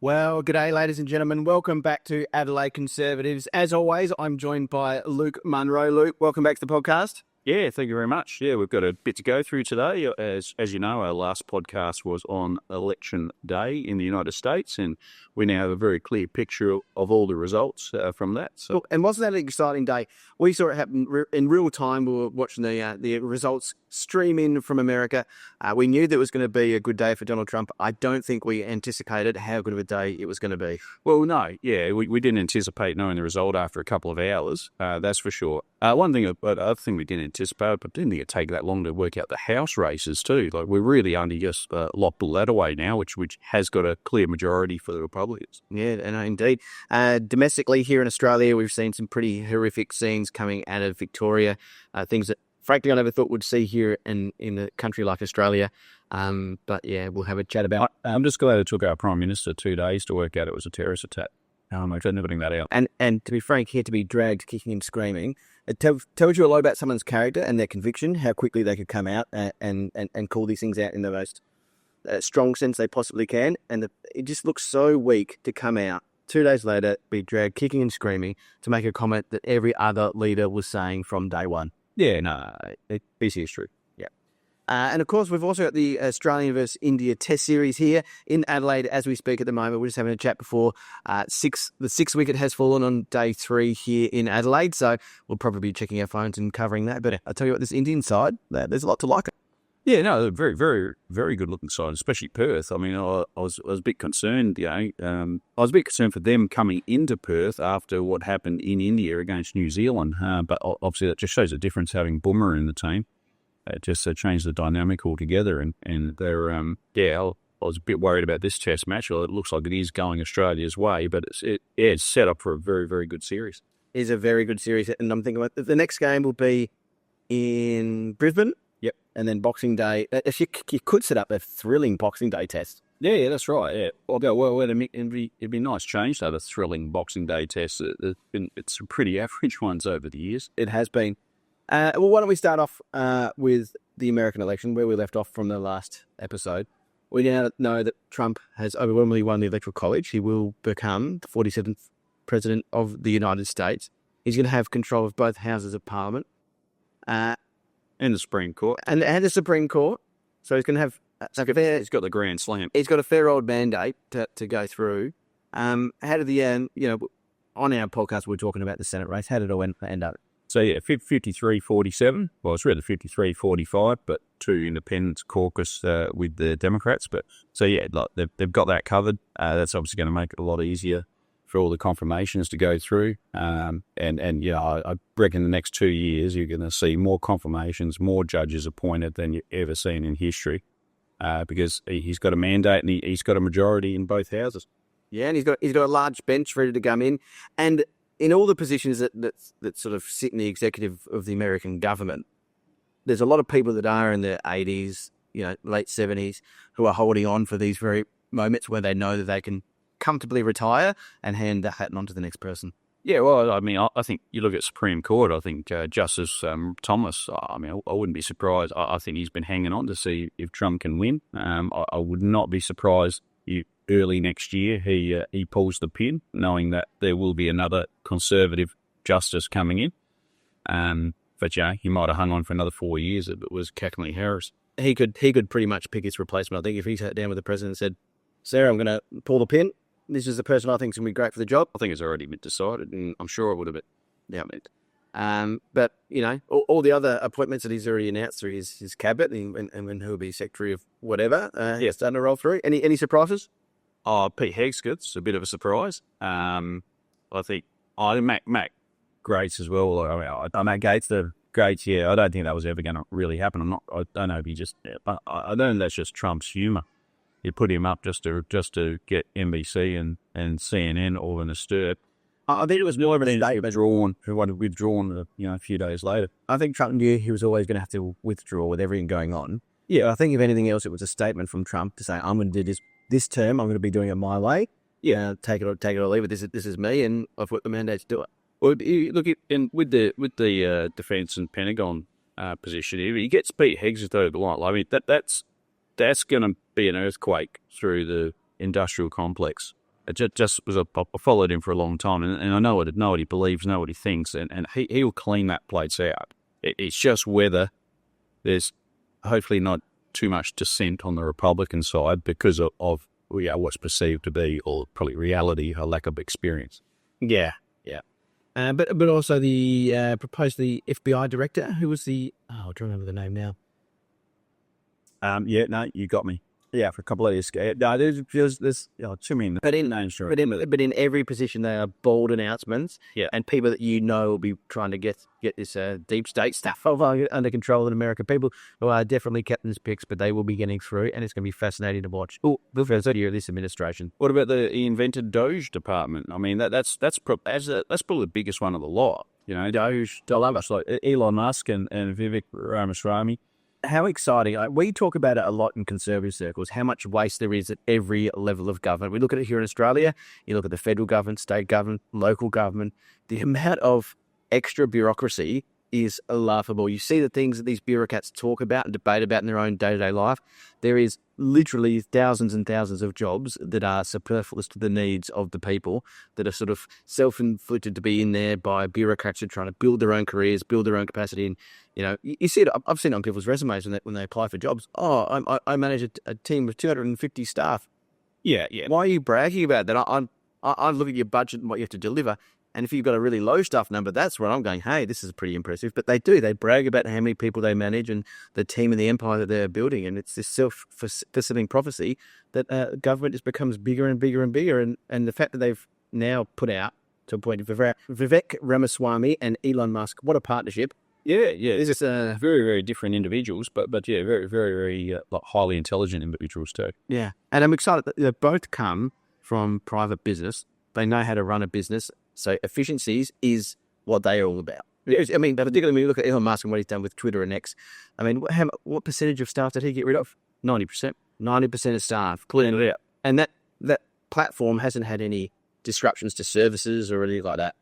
Well, g'day, ladies and gentlemen. Welcome back to Adelaide Conservatives. As always, I'm joined by Luke Munro. Luke, welcome back to the podcast. Yeah, thank you very much. Yeah, we've got a bit to go through today. As you know, our last podcast was on Election Day in the United States, and we now have a very clear picture of all the results from that. So, And wasn't that an exciting day? We saw it happen in real time. We were watching the results stream in from America. We knew that it was going to be a good day for Donald Trump. I don't think we anticipated how good of a day it was going to be. well, no, yeah, we didn't anticipate knowing the result after a couple of hours. That's for sure. Other thing we didn't anticipate, but didn't think it'd take that long to work out the House races too. Like we're really only just locked that away now, which has got a clear majority for the Republicans. Yeah, and indeed. Domestically here in Australia, we've seen some pretty horrific scenes coming out of Victoria, things that frankly I never thought we'd see here in a country like Australia. But yeah, we'll have a chat about. I'm just glad it took our Prime Minister 2 days to work out it was a terrorist attack. I couldn't putting that out. And to be frank, here to be dragged kicking and screaming, it tells you a lot about someone's character and their conviction, how quickly they could come out and call these things out in the most strong sense they possibly can. And it just looks so weak to come out 2 days later, be dragged kicking and screaming to make a comment that every other leader was saying from day one. Yeah, no, this is true. And of course, we've also got the Australian versus India Test Series here in Adelaide as we speak at the moment. We're just having a chat before the sixth wicket has fallen on day 3 here in Adelaide. So we'll probably be checking our phones and covering that. But I'll tell you what, this Indian side, there's a lot to like. Yeah, no, very, very, very good looking side, especially Perth. I mean, I was a bit concerned, I was a bit concerned for them coming into Perth after what happened in India against New Zealand. But obviously that just shows the difference having Boomer in the team. It just changed the dynamic altogether. And they're, I was a bit worried about this test match. Well, it looks like it is going Australia's way, but it's set up for a very, very good series. It is a very good series. And I'm thinking about the next game will be in Brisbane. Yep. And then Boxing Day. If you could set up a thrilling Boxing Day test. Yeah, that's right. Yeah, it'd be a nice change to have a thrilling Boxing Day test. It's some pretty average ones over the years. It has been. Well, why don't we start off with the American election, where we left off from the last episode. We now know that Trump has overwhelmingly won the Electoral College. He will become the 47th president of the United States. He's going to have control of both houses of Parliament. And the Supreme Court. And the Supreme Court. So he's going to have... He's got the Grand Slam. He's got a fair old mandate to go through. How did the end... on our podcast, we were talking about the Senate race. How did it end up? So, yeah, 53-47. Well, it's really 53-45, but 2 independents caucus with the Democrats. But so, yeah, they've got that covered. That's obviously going to make it a lot easier for all the confirmations to go through. I reckon the next 2 years you're going to see more confirmations, more judges appointed than you've ever seen in history because he's got a mandate and he's got a majority in both houses. Yeah, and he's got a large bench ready to come in. And in all the positions that sort of sit in the executive of the American government, there's a lot of people that are in their 80s, late 70s, who are holding on for these very moments where they know that they can comfortably retire and hand the hat on to the next person. Yeah, well, I mean, I think you look at Supreme Court, I think Justice Thomas, I wouldn't be surprised. I think he's been hanging on to see if Trump can win. I would not be surprised if early next year he pulls the pin, knowing that there will be another conservative justice coming in. But he might have hung on for another 4 years if it was Kathleen Harris. He could pretty much pick his replacement. I think if he sat down with the president and said, "Sarah, I'm going to pull the pin. This is the person I think is going to be great for the job." I think it's already been decided, and I'm sure it would have been. Yeah. But, all the other appointments that he's already announced through his cabinet and who'll be secretary of whatever, starting to roll through. Any surprises? Oh, Pete Hegseth's a bit of a surprise. I think Matt Gaetz as well. Matt Gaetz, yeah, I don't think that was ever going to really happen. I don't know if he just, I don't know if that's just Trump's humour. You put him up just to get NBC and CNN all in a stir. I think it was more of an statement. Who wanted withdrawn, a few days later. I think Trump knew he was always going to have to withdraw with everything going on. Yeah, I think if anything else, it was a statement from Trump to say, "I'm going to do this term. I'm going to be doing it my way. Yeah, take it or leave it. This is me, and I've got the mandate to do it." Well, look, with the defence and Pentagon position, if he gets Pete Hegseth over the line, I mean that's going to be an earthquake through the industrial complex. It just was I followed him for a long time, and I know what he believes, know what he thinks, and he'll clean that place out. It's just whether there's hopefully not too much dissent on the Republican side because of what's perceived to be, or probably reality, a lack of experience. Yeah. But also the proposed the FBI director, who was I'm trying to remember the name now. No, you got me. Yeah, for a couple of years. No, there's too many names. But in every position, they are bold announcements. Yeah. And people that will be trying to get this deep state stuff under control in America. People who are definitely captain's picks, but they will be getting through, and it's going to be fascinating to watch. Oh, the first year of this administration. What about he invented Doge department? I mean, that's probably the biggest one of the lot. Doge, I love it. It's like Elon Musk and Vivek Ramaswamy. How exciting. We talk about it a lot in conservative circles, how much waste there is at every level of government. We look at it here in Australia, you look at the federal government, state government, local government, the amount of extra bureaucracy is laughable. You see the things that these bureaucrats talk about and debate about in their own day-to-day life. There is literally thousands and thousands of jobs that are superfluous to the needs of the people, that are sort of self-inflicted to be in there by bureaucrats who are trying to build their own careers, build their own capacity. And, you see it, I've seen it on people's resumes when they apply for jobs. Oh, I manage a team of 250 staff. Yeah. Why are you bragging about that? I look at your budget and what you have to deliver. And if you've got a really low staff number, that's where I'm going, hey, this is pretty impressive. But they brag about how many people they manage and the team and the empire that they're building. And it's this self-fulfilling prophecy that government just becomes bigger and bigger and bigger. And the fact that they've now put out to a point of Vivek Ramaswamy and Elon Musk, what a partnership. Yeah. This is very, very different individuals, but yeah, very, very, very highly intelligent individuals too. Yeah. And I'm excited that they both come from private business. They know how to run a business. So efficiencies is what they are all about. I mean, particularly when you look at Elon Musk and what he's done with Twitter and X. I mean, what percentage of staff did he get rid of? 90%. 90% of staff. Clearing it out. And that platform hasn't had any disruptions to services or anything like that.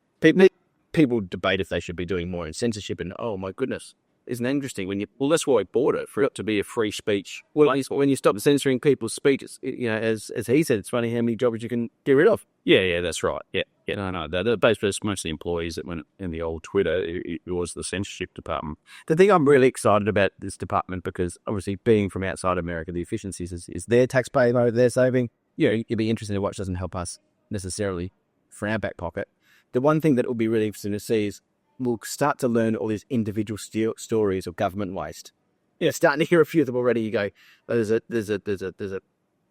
People debate if they should be doing more in censorship, and oh my goodness, isn't that interesting? That's why I bought it, for it to be a free speech. Well, when you stop censoring people's speeches, as he said, it's funny how many jobs you can get rid of. Yeah, that's right. Yeah. No, they're basically most of the employees that went in the old Twitter, it was the censorship department. The thing I'm really excited about this department, because obviously being from outside America, the efficiencies is their taxpayer money they're saving. You'd be interested in what doesn't help us necessarily for our back pocket. The one thing that will be really interesting to see is we'll start to learn all these individual stories of government waste. Starting to hear a few of them already. You go, there's a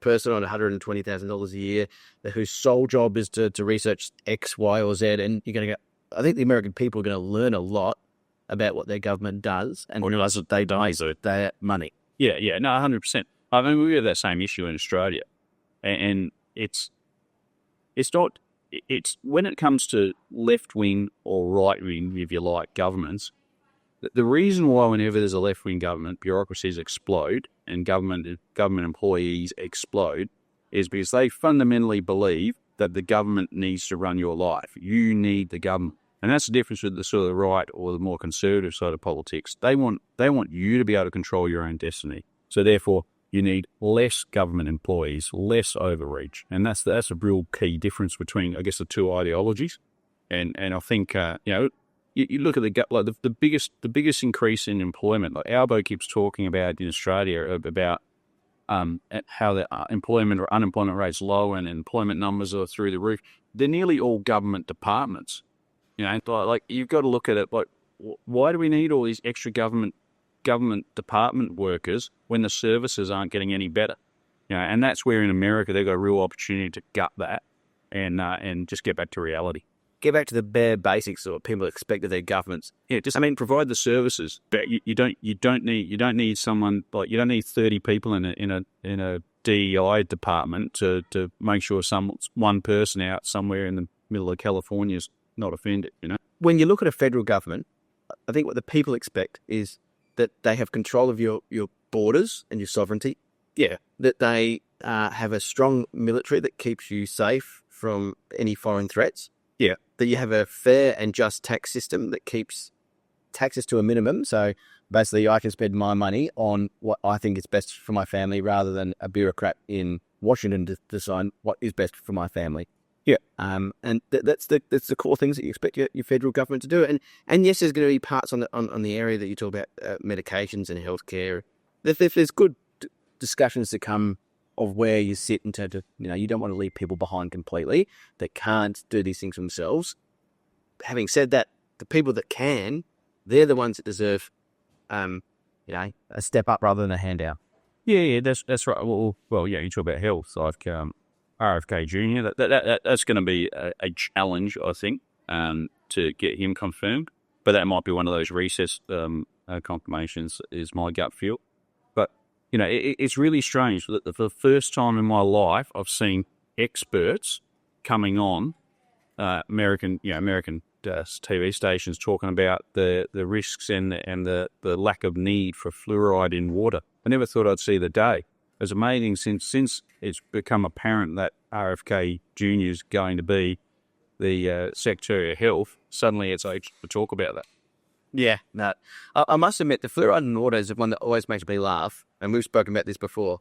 person on $120,000 a year whose sole job is to research X, Y, or Z, and you're going to go, I think the American people are going to learn a lot about what their government does and realize that they die, so their money. Yeah, no, 100%. I mean, we have that same issue in Australia, and it's not. It's when it comes to left-wing or right-wing, if you like, governments, the reason why whenever there's a left-wing government, bureaucracies explode and government employees explode is because they fundamentally believe that the government needs to run your life. You need the government. And that's the difference with the sort of right or the more conservative side of politics. They want you to be able to control your own destiny. So therefore, you need less government employees, less overreach, and that's a real key difference between, I guess, the two ideologies. And I think you look at the biggest increase in employment. Like Albo keeps talking about in Australia about how the employment or unemployment rate's low and employment numbers are through the roof. They're nearly all government departments. Like you've got to look at it like, why do we need all these extra government department workers when the services aren't getting any better? And that's where in America they've got a real opportunity to gut that and just get back to reality. Get back to the bare basics of what people expect of their governments. Yeah, provide the services. But you don't need someone like, you don't need 30 people in a DEI department to make sure one person out somewhere in the middle of California is not offended. When you look at a federal government, I think what the people expect is that they have control of your borders and your sovereignty. Yeah. That they have a strong military that keeps you safe from any foreign threats. Yeah. That you have a fair and just tax system that keeps taxes to a minimum. So basically I can spend my money on what I think is best for my family rather than a bureaucrat in Washington to decide what is best for my family. Yeah. And that's the core things that you expect your federal government to do. And yes, there's going to be parts on the area that you talk about, medications and healthcare. If there's good discussions to come of where you sit in terms of, you don't want to leave people behind completely that can't do these things themselves. Having said that, the people that can, they're the ones that deserve, a step up rather than a handout. Yeah, that's right. Well, yeah, you talk about health, like RFK Jr. That's going to be a challenge, I think, to get him confirmed. But that might be one of those recess confirmations, is my gut feel. But it's really strange that for the first time in my life, I've seen experts coming on American TV stations talking about the risks and the lack of need for fluoride in water. I never thought I'd see the day. It's amazing since it's become apparent that RFK Jr. is going to be the Secretary of Health. Suddenly, it's age to talk about that. Yeah, no. I must admit, the fluoride in water is one that always makes me laugh, and we've spoken about this before.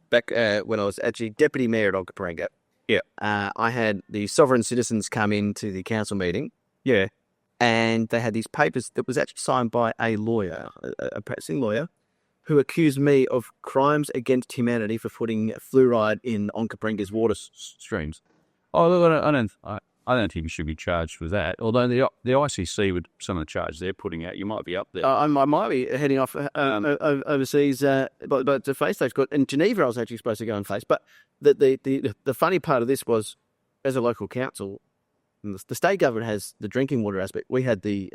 Back when I was actually deputy mayor at Onkaparinga, I had the sovereign citizens come into the council meeting. Yeah, and they had these papers that was actually signed by a lawyer, a practicing lawyer, who accused me of crimes against humanity for putting fluoride in Onkaparinga's water streams. Oh, look, I don't think you should be charged with that. Although the ICC, with some of the charges they're putting out, you might be up there. I might be heading off overseas, but to face those. In Geneva, I was actually supposed to go and face. But the funny part of this was, as a local council, the state government has the drinking water aspect. We had the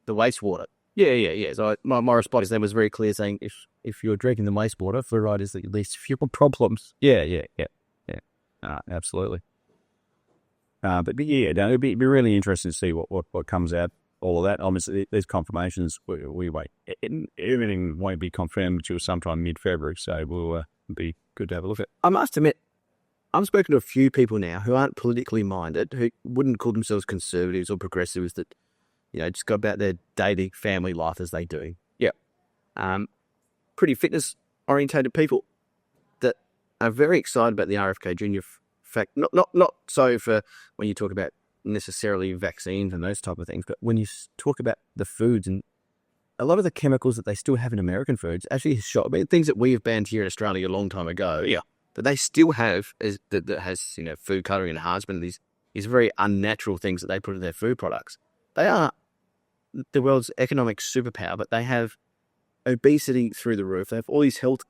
wastewater. Yeah. So my response then was very clear, saying if you're drinking the wastewater, fluoride is the least of your problems. Yeah. Absolutely. But yeah, it'd be really interesting to see what comes out all of that. Obviously, these confirmations we wait. Everything won't be confirmed until sometime mid-February, so we'll be good to have a look at. I must admit, I've spoken to a few people now who aren't politically minded, who wouldn't call themselves conservatives or progressives, that just go about their daily family life as they do. Yeah. Pretty fitness-orientated people that are very excited about the RFK Jr. fact. Not so for when you talk about necessarily vaccines and those type of things, but when you talk about the foods and a lot of the chemicals that they still have in American foods actually shock me. Things that we have banned here in Australia a long time ago. Yeah. That they still have that has food colouring enhancement, these very unnatural things that they put in their food products. They are the world's economic superpower, but they have obesity through the roof. They have all these health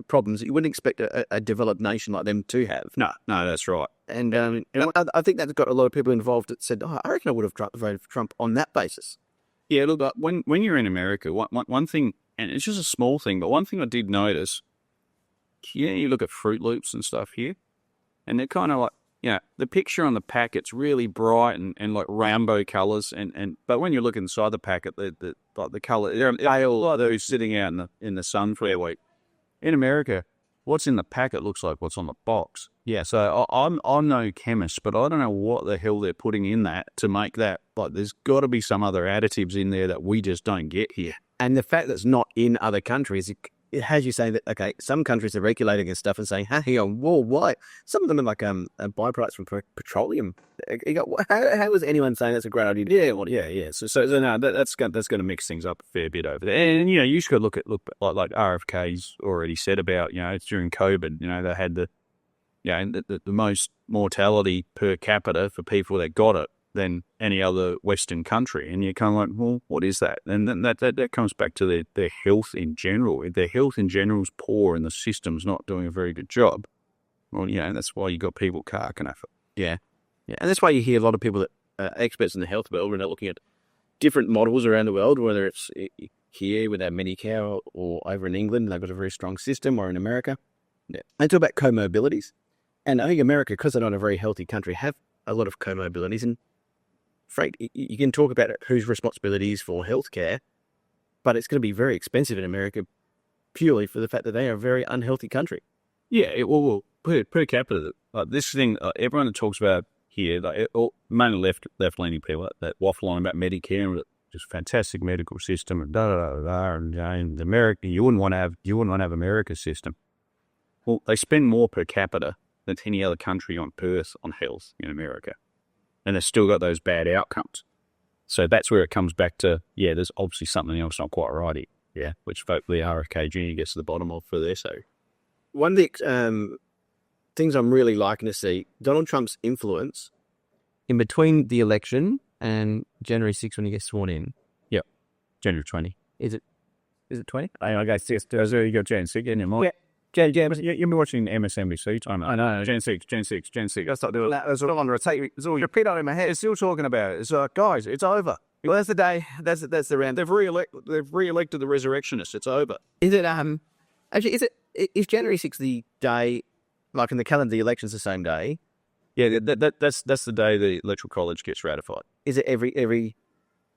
problems that you wouldn't expect a developed nation like them to have. No, that's right. And I think that's got a lot of people involved that said, I reckon I would have voted for Trump on that basis. Yeah, look, when you're in America, one thing, and it's just a small thing, but one thing I did notice, you look at Fruit Loops and stuff here, and they're kind of like, the picture on the packet's really bright and like rainbow colours, but when you look inside the packet, the colour, they're all those sitting out in the sun for a week. In America, what's in the packet looks like what's on the box. Yeah, so I'm no chemist, but I don't know what the hell they're putting in that to make that. Like, there's got to be some other additives in there that we just don't get here. And the fact that it's not in other countries, it has you saying that, okay, some countries are regulating and stuff and saying, hey, whoa, why? Some of them are like byproducts from petroleum. How is anyone saying that's a great idea? Yeah. So no, that's going to mix things up a fair bit over there. And you should look like RFK's already said about during COVID, they had the most mortality per capita for people that got it than any other Western country. And you're kind of like, well, what is that? And then that comes back to their health in general. If their health in general is poor and the system's not doing a very good job, well, that's why you got people carking off it. Yeah. And that's why you hear a lot of people that are experts in the health world when they're looking at different models around the world, whether it's here with our Medicare or over in England, they've got a very strong system, or in America. Yeah. They talk about comorbidities. And I think America, because they're not a very healthy country, have a lot of comorbidities. And Frank, you can talk about whose responsibility is for healthcare, but it's going to be very expensive in America purely for the fact that they are a very unhealthy country. Yeah, well, per capita, this thing, everyone that talks about here, mainly left-leaning people that waffle on about Medicare and just fantastic medical system and and America, you wouldn't want to have America's system. Well, they spend more per capita than any other country on Perth on health in America. And they've still got those bad outcomes. So that's where it comes back to, there's obviously something else not quite right here. Yeah. Which hopefully RFKG gets to the bottom of for this. So One of the things I'm really liking to see, Donald Trump's influence in between the election and January 6th when he gets sworn in. January 20. Is it 20? I guess you got Jan 6 in your mind. Jan, You've been watching MSNBC time. I know. Jan 6. That's not doing That's all I'm going to take. It's all repeat on in my head. It's still talking about it. It's like, guys, it's over. Well, that's the day. That's the round. They've re-elected the resurrectionists. It's over. Is it actually is January 6th the day, like in the calendar, the election's the same day? Yeah, that's the day the Electoral College gets ratified. Is it every?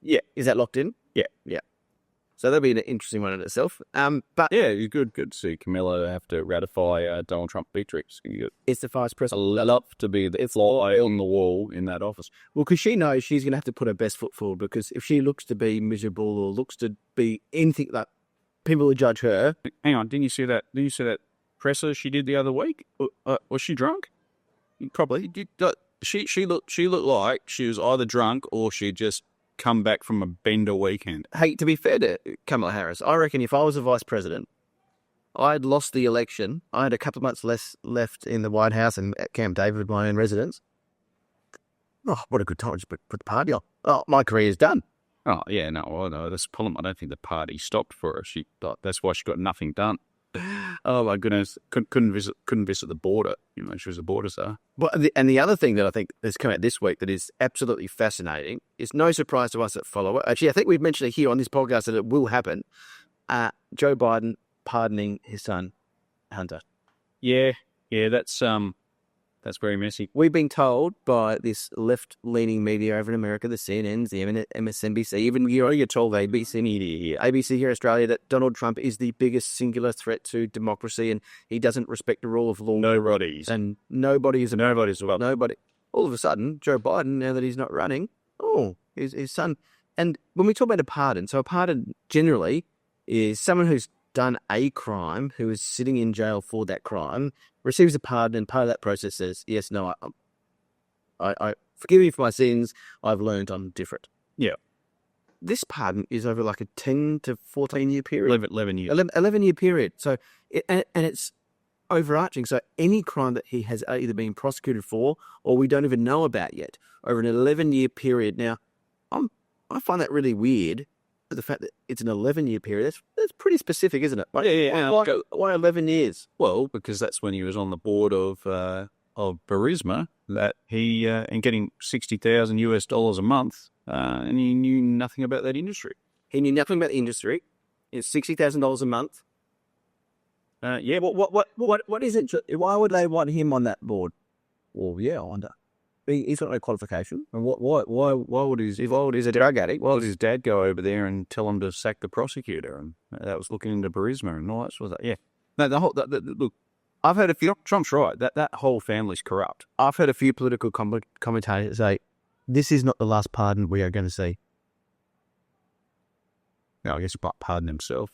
Yeah. Is that locked in? Yeah. So that'll be an interesting one in itself. But Yeah, you're good to see Camilla have to ratify Donald Trump victory. it's the vice I president. love to be the fly on the wall in that office. Well, because she knows she's going to have to put her best foot forward. Because if she looks to be miserable or looks to be anything like, people will judge her. Hang on, didn't you see that presser she did the other week? Was she drunk? Probably. She looked like she was either drunk or she just come back from a bender weekend. Hey, to be fair to Kamala Harris, I reckon if I was a vice president, I had lost the election. I had a couple of months less left in the White House and at Camp David, my own residence. Oh, what a good time to put the party on. Oh, my career's done. Oh yeah, no, that's the problem. I don't think the party stopped for her. That's why she got nothing done. Oh my goodness, couldn't visit the border. You know, she was a border czar. And the other thing that I think has come out this week that is absolutely fascinating is no surprise to us that follow it. Actually, I think we've mentioned it here on this podcast that it will happen. Joe Biden pardoning his son, Hunter. Yeah, that's very messy. We've been told by this left-leaning media over in America, the CNNs, the MSNBC, even you're told ABC media here, ABC here in Australia, that Donald Trump is the biggest singular threat to democracy and he doesn't respect the rule of law. And nobody's well. Nobody. All of a sudden, Joe Biden, now that he's not running, his son. And when we talk about a pardon, so a pardon generally is someone who's done a crime, who is sitting in jail for that crime, receives a pardon, and part of that process says, yes, no, I forgive me for my sins, I've learned I'm different. Yeah. This pardon is over like a 10 to 14 year period. 11 years. 11 year period. So, and it's overarching. So any crime that he has either been prosecuted for or we don't even know about yet over an 11-year period. Now, I find that really weird. The fact that it's an 11-year period, that's pretty specific, isn't it? Yeah. Why 11 years? Well, because that's when he was on the board of Burisma, that he and getting $60,000 a month, and he knew nothing about that industry. He knew nothing about the industry. It's $60,000 a month. Yeah. What is it? Why would they want him on that board? Well, yeah, I wonder. He's got no qualification. And why would he's a drug addict? Why would his dad go over there and tell him to sack the prosecutor? And that was looking into Burisma and all that sort of stuff. Yeah. No, look, I've heard a few. Trump's right. That whole family's corrupt. I've heard a few political commentators say, this is not the last pardon we are going to see. No, I guess he pardon himself.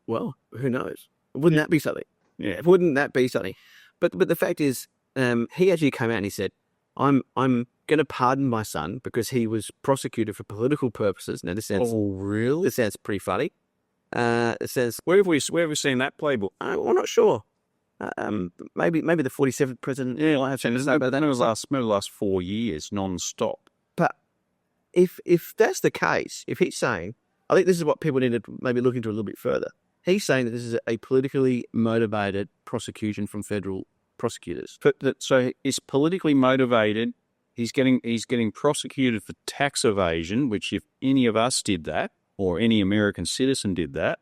Well, who knows? Wouldn't that be something? Yeah. Wouldn't that be something? But the fact is, he actually came out and he said, I'm going to pardon my son because he was prosecuted for political purposes. Now, this sounds... Oh, really? This sounds pretty funny. It says... Where have we seen that playbook? We're not sure. Maybe the 47th president... Yeah, I have seen this. But then it was the last 4 years, non-stop. But if that's the case, if he's saying... I think this is what people need to maybe look into a little bit further. He's saying that this is a politically motivated prosecution from federal prosecutors. So he's politically motivated. He's getting prosecuted for tax evasion, which if any of us did that, or any American citizen did that,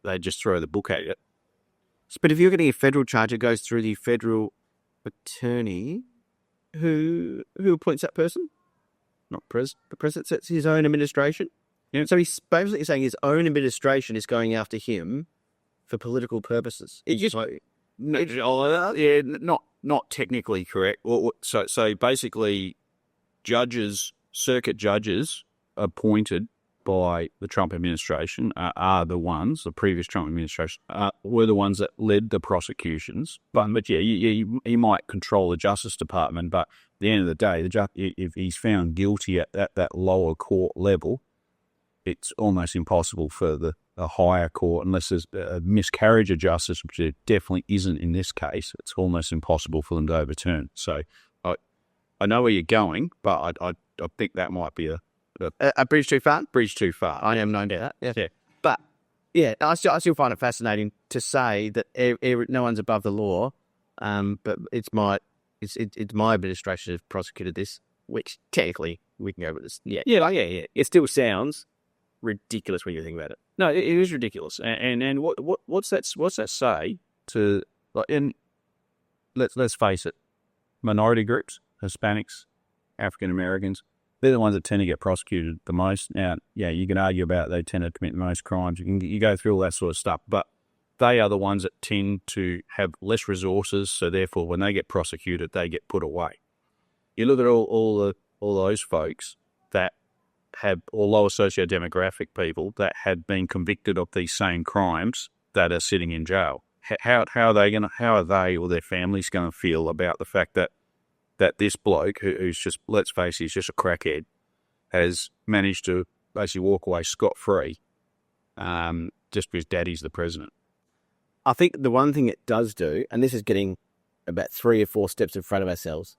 they'd just throw the book at you. But if you're getting a federal charge, it goes through the federal attorney who appoints that person? Not president. The president sets his own administration. Yeah. So he's basically saying his own administration is going after him for political purposes. Not technically correct. So basically, circuit judges appointed by the Trump administration are the ones, the previous Trump administration, were the ones that led the prosecutions. But yeah, he might control the Justice Department, but at the end of the day, if he's found guilty at that lower court level, it's almost impossible for a higher court, unless there's a miscarriage of justice, which there definitely isn't in this case. It's almost impossible for them to overturn. So I know where you're going, but I think that might be A bridge too far? bridge too far. I am known to that. Yeah. Yeah. But, yeah, I still find it fascinating to say that no one's above the law, but it's my administration has prosecuted this, which technically we can go with this. Yeah. Yeah. It still sounds ridiculous when you think about it. No, it is ridiculous. And what's that say to, like, in, let's face it, minority groups, Hispanics, African Americans, they're the ones that tend to get prosecuted the most. Now, yeah, you can argue about they tend to commit the most crimes. You go through all that sort of stuff, but they are the ones that tend to have less resources. So therefore, when they get prosecuted, they get put away. You look at all those folks that have, or lower socio-demographic people that had been convicted of these same crimes that are sitting in jail. How are they or their families going to feel about the fact that this bloke, who's just, let's face it, he's just a crackhead, has managed to basically walk away scot-free just because daddy's the president? I think the one thing it does do, and this is getting about 3 or 4 steps in front of ourselves,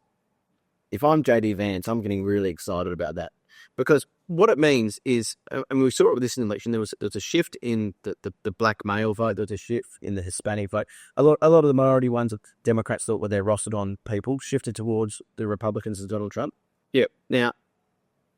if I'm JD Vance, I'm getting really excited about that. Because what it means is, and we saw it with this election, there was a shift in the black male vote, there was a shift in the Hispanic vote. A lot of the minority ones, Democrats thought were their rostered on people, shifted towards the Republicans and Donald Trump. Yeah. Now,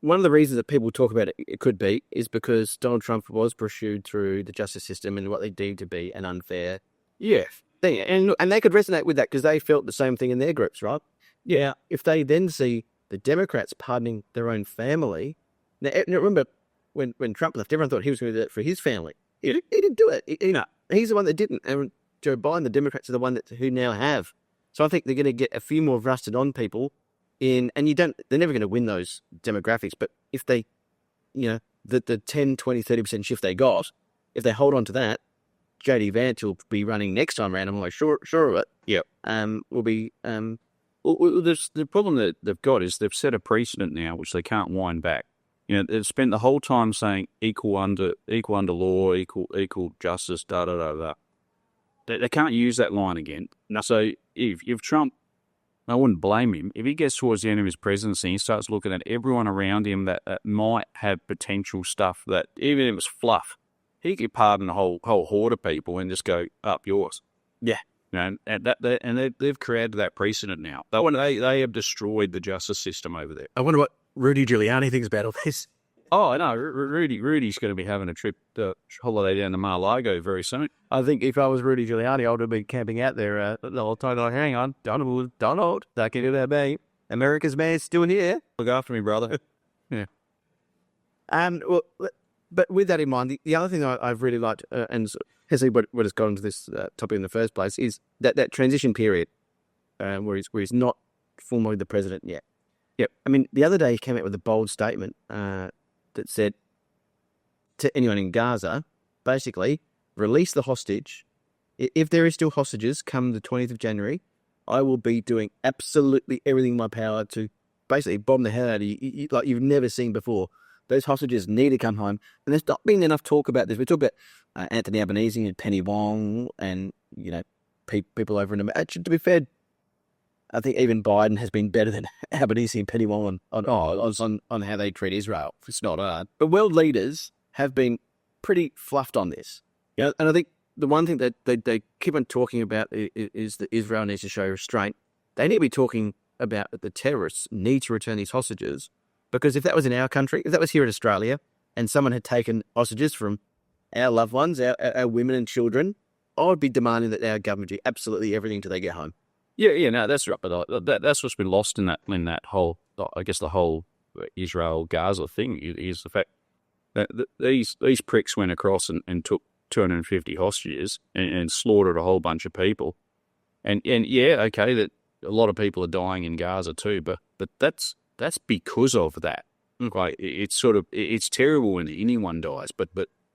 one of the reasons that people talk about it could be is because Donald Trump was pursued through the justice system and what they deemed to be an unfair thing. And they could resonate with that because they felt the same thing in their groups, right? Yeah. If they then see the Democrats pardoning their own family. Now, remember, when Trump left, everyone thought he was going to do that for his family. He didn't do it. He's the one that didn't. And Joe Biden, the Democrats are the one who now have. So I think they're going to get a few more rusted on people in, and they're never going to win those demographics. But if they, the 10, 20, 30% shift they got, if they hold on to that, JD Vance will be running next time around. I'm like, sure of it. Yeah. Will be, Well, the problem that they've got is they've set a precedent now which they can't wind back. They've spent the whole time saying equal under law, equal justice, da da da da. They can't use that line again. So if Trump, I wouldn't blame him if he gets towards the end of his presidency, he starts looking at everyone around him that might have potential stuff that even if it was fluff, he could pardon a whole horde of people and just go up yours. Yeah. And they've created that precedent now. They have destroyed the justice system over there. I wonder what Rudy Giuliani thinks about all this. Oh, I know. Rudy's going to be having a trip holiday down to Mar-a-Lago very soon. I think if I was Rudy Giuliani, I would have been camping out there the whole time. Like, hang on, Donald, that can do that, me. America's man still here. Look after me, brother. Yeah. But with that in mind, the other thing I've really liked, and has what has got into this topic in the first place, is that transition period where he's not formally the president yet. Yep. I mean, the other day he came out with a bold statement that said to anyone in Gaza, basically, release the hostage. If there is still hostages come the 20th of January, I will be doing absolutely everything in my power to basically bomb the hell out of you like you've never seen before. Those hostages need to come home. And there's not been enough talk about this. We talk about Anthony Albanese and Penny Wong and, people over in America. To be fair, I think even Biden has been better than Albanese and Penny Wong on how they treat Israel. It's not hard. But world leaders have been pretty fluffed on this. And I think the one thing that they keep on talking about is that Israel needs to show restraint. They need to be talking about that the terrorists need to return these hostages. Because if that was in our country, if that was here in Australia, and someone had taken hostages from our loved ones, our women and children, I would be demanding that our government do absolutely everything till they get home. Yeah, no, that's right. But that's what's been lost in that whole, I guess, the whole Israel-Gaza thing is the fact that these pricks went across and took 250 hostages and slaughtered a whole bunch of people. And yeah, okay, that a lot of people are dying in Gaza too, but that's because of that. Like it's sort of it's terrible when anyone dies, but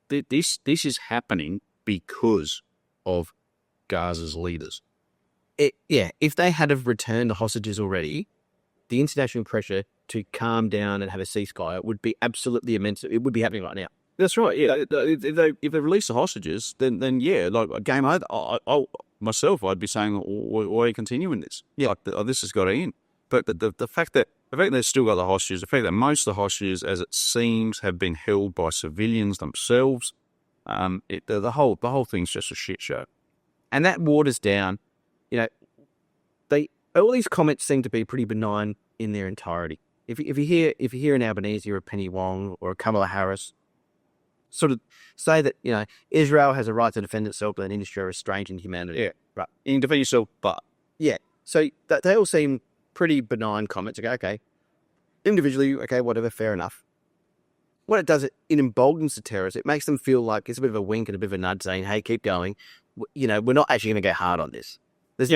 this is happening because of Gaza's leaders. If they had have returned the hostages already, the international pressure to calm down and have a ceasefire would be absolutely immense. It would be happening right now. That's right. Yeah, if they release the hostages, then yeah, like a game over. I'd be saying, why are you continuing this? Yeah, like this has got to end. But the fact that they've still got the hostages, the fact that most of the hostages, as it seems, have been held by civilians themselves, the whole thing's just a shit show. And that waters down, all these comments seem to be pretty benign in their entirety. If you hear an Albanese or a Penny Wong or a Kamala Harris sort of say that, Israel has a right to defend itself and industry restraint and humanity. Yeah, right. You can defend yourself, but yeah. So they all seem pretty benign comments. Okay, individually, okay, whatever, fair enough. What it does, it emboldens the terrorists. It makes them feel like it's a bit of a wink and a bit of a nudge saying, hey, keep going. We're not actually going to go hard on this. This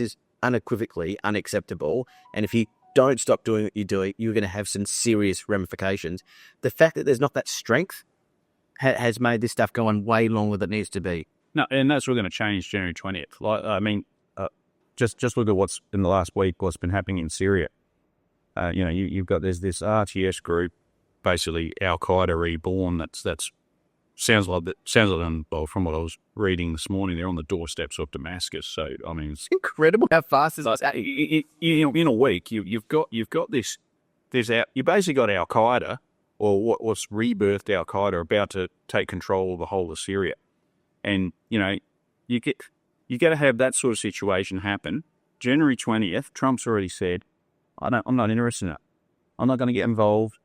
is unequivocally unacceptable. And if you don't stop doing what you're doing, you're going to have some serious ramifications. The fact that there's not that strength has made this stuff go on way longer than it needs to be. No, and that's what's going to change January 20th. Like, I mean, just look at what's in the last week, what's been happening in Syria. You've got there's this RTS group, basically Al Qaeda reborn. That's sounds like from what I was reading this morning, they're on the doorsteps of Damascus. So I mean, it's incredible how fast this is. In a week, you've got this. You basically got Al Qaeda, or what's rebirthed Al Qaeda, about to take control of the whole of Syria, and you got to have that sort of situation happen. January 20th, Trump's already said, I'm not interested in it. I'm not going to get involved.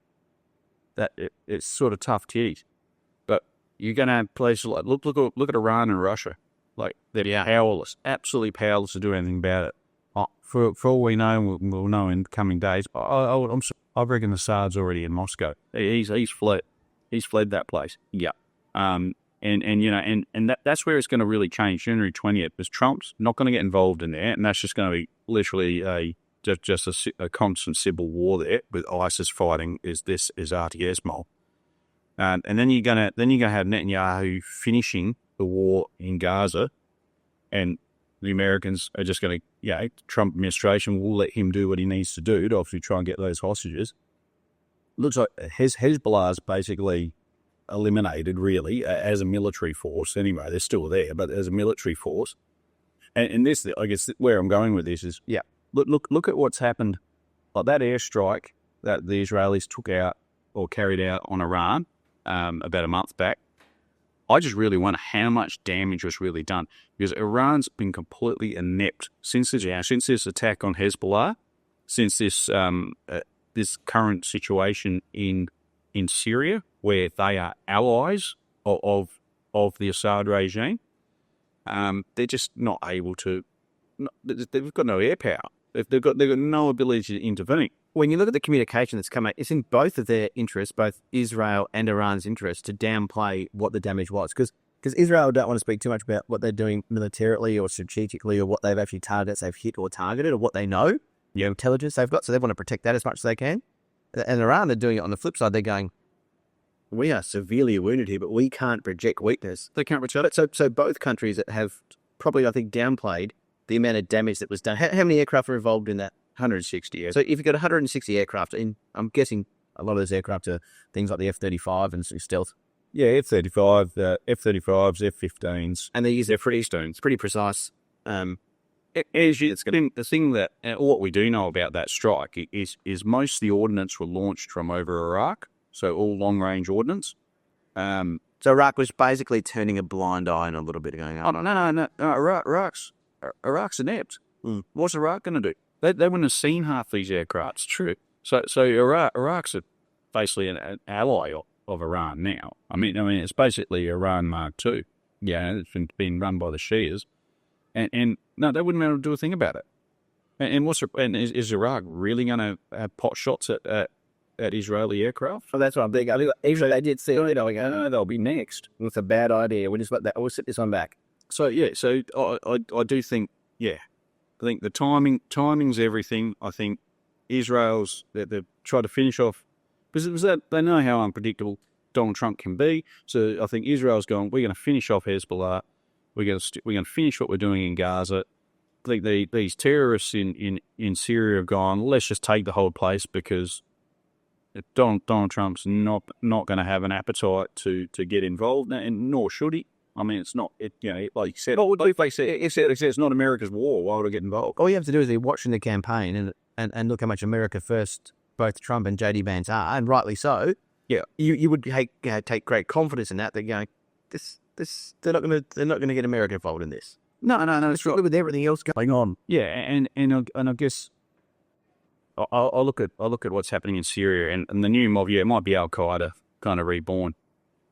It's sort of tough titties. But you're going to have places like, look at Iran and Russia. Like, they're powerless, absolutely powerless to do anything about it. For all we know, we'll know in the coming days, I reckon Assad's already in Moscow. He's fled. He's fled that place. Yeah. And that's where it's going to really change January 20th, because Trump's not going to get involved in there, and that's just going to be literally a constant civil war there with ISIS fighting is RTS mob, and then you're gonna have Netanyahu finishing the war in Gaza, and the Americans are just going to Trump administration will let him do what he needs to do to obviously try and get those hostages. Looks like Hezbollah is basically eliminated, really, as a military force. Anyway, they're still there, but as a military force. And this, I guess, where I'm going with this is, look at what's happened. Like that airstrike that the Israelis took out or carried out on Iran about a month back. I just really wonder how much damage was really done, because Iran's been completely inept since this attack on Hezbollah, since this current situation in Syria, where they are allies of the Assad regime. They're just not able to. They've got no air power. They've got no ability to intervene. When you look at the communication that's come out, it's in both of their interests, both Israel and Iran's interests, to downplay what the damage was. Because Israel don't want to speak too much about what they're doing militarily or strategically, or what they've actually they've hit or targeted, or what they know, intelligence they've got. So they want to protect that as much as they can. And Iran are doing it on the flip side. They're going, we are severely wounded here, but we can't project weakness. They can't project. So both countries that have probably, I think, downplayed the amount of damage that was done. How many aircraft are involved in that? 160. So if you've got 160 aircraft, I'm guessing a lot of those aircraft are things like the F-35 and stealth. Yeah, F-35, F-35s, F-15s. And they use their pretty stones. Pretty precise. The thing that, what we do know about that strike is most of the ordnance were launched from over Iraq, so all long-range ordnance. So Iraq was basically turning a blind eye and a little bit going, no, Iraq's inept. What's Iraq going to do? They wouldn't have seen half these aircraft. It's true. So Iraq's basically an ally of Iran now. I mean, it's basically Iran Mark II. Yeah, it's been run by the Shias, and no, they wouldn't be able to do a thing about it. And is Iraq really going to have pot shots at Israeli aircraft? Well, that's what I'm thinking. I think even they did see it, they'll be next. It's a bad idea. We'll sit this one back. So I do think, I think the timing's everything. I think Israel's they've tried to finish off because they know how unpredictable Donald Trump can be. So I think Israel's gone, we're going to finish off Hezbollah. We're going to finish what we're doing in Gaza. I think these terrorists in Syria have gone, let's just take the whole place because Donald Trump's not going to have an appetite to get involved, and nor should he. I mean, it's not, like you said, if they say it's not America's war, why would I get involved? All you have to do is be watching the campaign and look how much America first both Trump and JD Vance are, and rightly so. Yeah, you would take great confidence in that. They're going, they're not going to get America involved in this. No, it's right. With everything else going on. Yeah, and I guess I'll look at what's happening in Syria and the new mob. Yeah, it might be Al Qaeda kind of reborn,